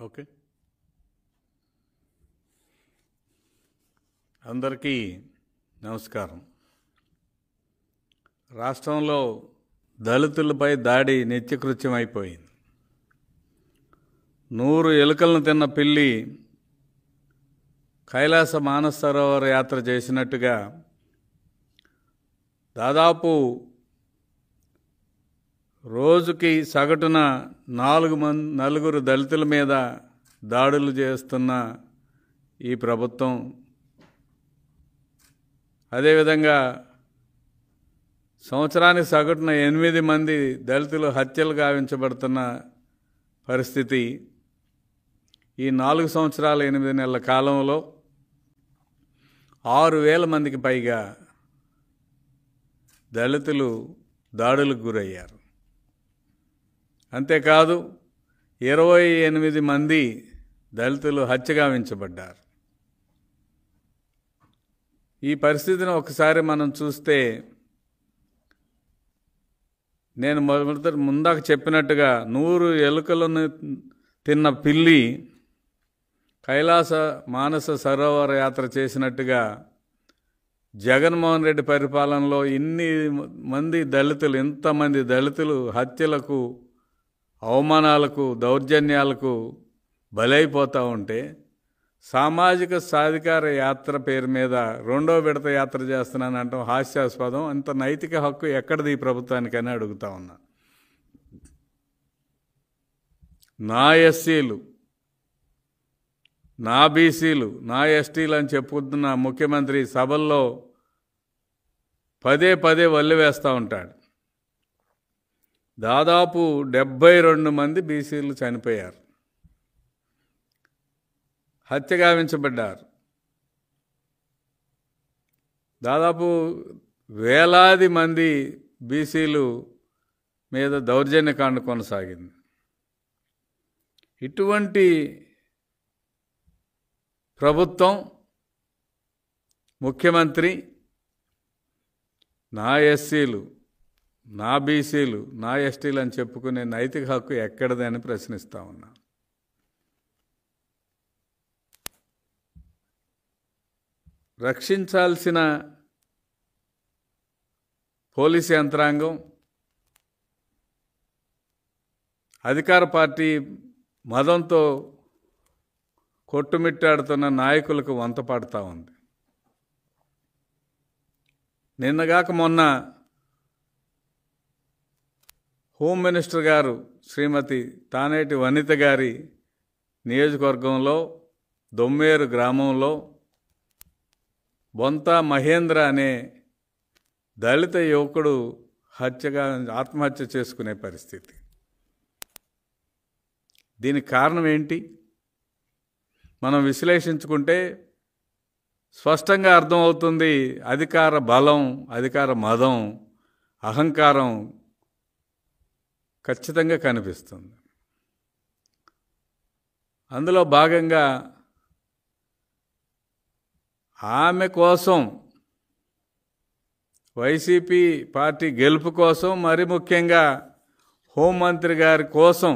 Okay. అందరికీ నమస్కారం. రాష్ట్రంలో దళితులపై దాడి నిత్యకృత్యం అయిపోయింది. 100 ఎలుకలను తిన్న పిల్లి కైలాస మానస సరోవర యాత్ర చేసినట్టుగా దాదాపు రోజుకి సగటున 4 దళితుల మీద దాడులు చేస్తున్న ఈ ప్రభుత్వం, అదేవిధంగా సంవత్సరానికి సగటున 8 మంది దళితులు హత్యలు గావించబడుతున్న పరిస్థితి. ఈ 4 సంవత్సరాల 8 నెలల కాలంలో 6,000 మందికి పైగా దళితులు దాడులకు గురయ్యారు. అంతేకాదు 28 మంది దళితులు హత్యగావించబడ్డారు. ఈ పరిస్థితిని ఒకసారి మనం చూస్తే, నేను ముందాక చెప్పినట్టుగా 100 ఎలుకలను తిన్న పిల్లి కైలాస మానస సరోవర యాత్ర చేసినట్టుగా జగన్మోహన్ రెడ్డి పరిపాలనలో ఇంతమంది దళితులు హత్యలకు, అవమానాలకు, దౌర్జన్యాలకు బలైపోతూ ఉంటే, సామాజిక సాధికార యాత్ర పేరు మీద 2వ విడత యాత్ర చేస్తున్నాను అంటాం హాస్యాస్పదం. అంత నైతిక హక్కు ఎక్కడిది ఈ ప్రభుత్వానికని అడుగుతా ఉన్నా. నా ఎస్సీలు, నా బీసీలు, నా ఎస్టీలు అని చెప్పుకుంటున్న ముఖ్యమంత్రి సభల్లో పదే వల్లి వేస్తూ ఉంటాడు. దాదాపు 72 మంది బీసీలు చనిపోయారు, హత్యగావించబడ్డారు. దాదాపు వేలాది మంది బీసీలు మీద దౌర్జన్యకాండ కొనసాగింది. ఇటువంటి ప్రభుత్వం, ముఖ్యమంత్రి నా ఎస్సీలు, నా బీసీలు, నా ఎస్టీలు అని చెప్పుకునే నైతిక హక్కు ఎక్కడిదని ప్రశ్నిస్తా ఉన్నా. రక్షించాల్సిన పోలీసు యంత్రాంగం, అధికార పార్టీ మదంతో కొట్టుమిట్టాడుతున్న నాయకులకు వంత పడతా ఉంది. నిన్నగాక మొన్న హోమ్ మినిస్టర్ గారు శ్రీమతి తానేటి వనిత గారి నియోజకవర్గంలో దొమ్మేరు గ్రామంలో బొంత మహేంద్ర అనే దళిత యువకుడు ఆత్మహత్య చేసుకునే పరిస్థితి. దీనికి కారణం ఏంటి? మనం విశ్లేషించుకుంటే స్పష్టంగా అర్థమవుతుంది. అధికార బలం, అధికార మదం, అహంకారం ఖచ్చితంగా కనిపిస్తుంది. అందులో భాగంగా ఆమె కోసం, వైసీపీ పార్టీ గెలుపు కోసం, మరి ముఖ్యంగా హోంమంత్రి గారి కోసం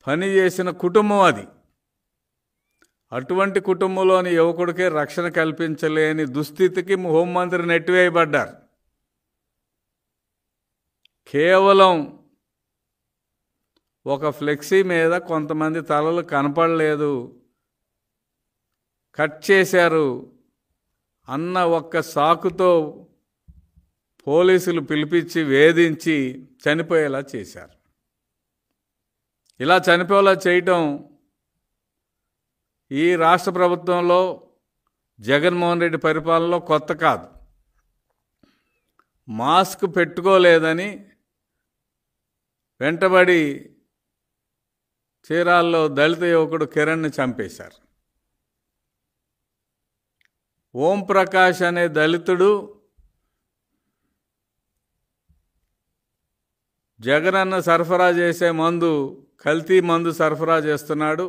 పనిచేసిన కుటుంబం అది. అటువంటి కుటుంబంలోని యువకుడికే రక్షణ కల్పించలేని దుస్థితికి హోంమంత్రి నెట్టివేయబడ్డారు. కేవలం ఒక ఫ్లెక్సీ మీద కొంతమంది తలలు కనపడలేదు, కట్ చేశారు అన్న ఒక్క సాకుతో పోలీసులు పిలిపించి వేధించి చనిపోయేలా చేశారు. ఇలా చనిపోయేలా చేయటం ఈ రాష్ట్ర ప్రభుత్వంలో, జగన్మోహన్ రెడ్డి పరిపాలనలో కొత్త కాదు. మాస్క్ పెట్టుకోలేదని వెంటబడి చీరాల్లో దళిత యువకుడు కిరణ్ని చంపేశారు. ఓం ప్రకాష్ అనే దళితుడు జగనన్న సరఫరా చేసే కల్తీ మందు సరఫరా చేస్తున్నాడు.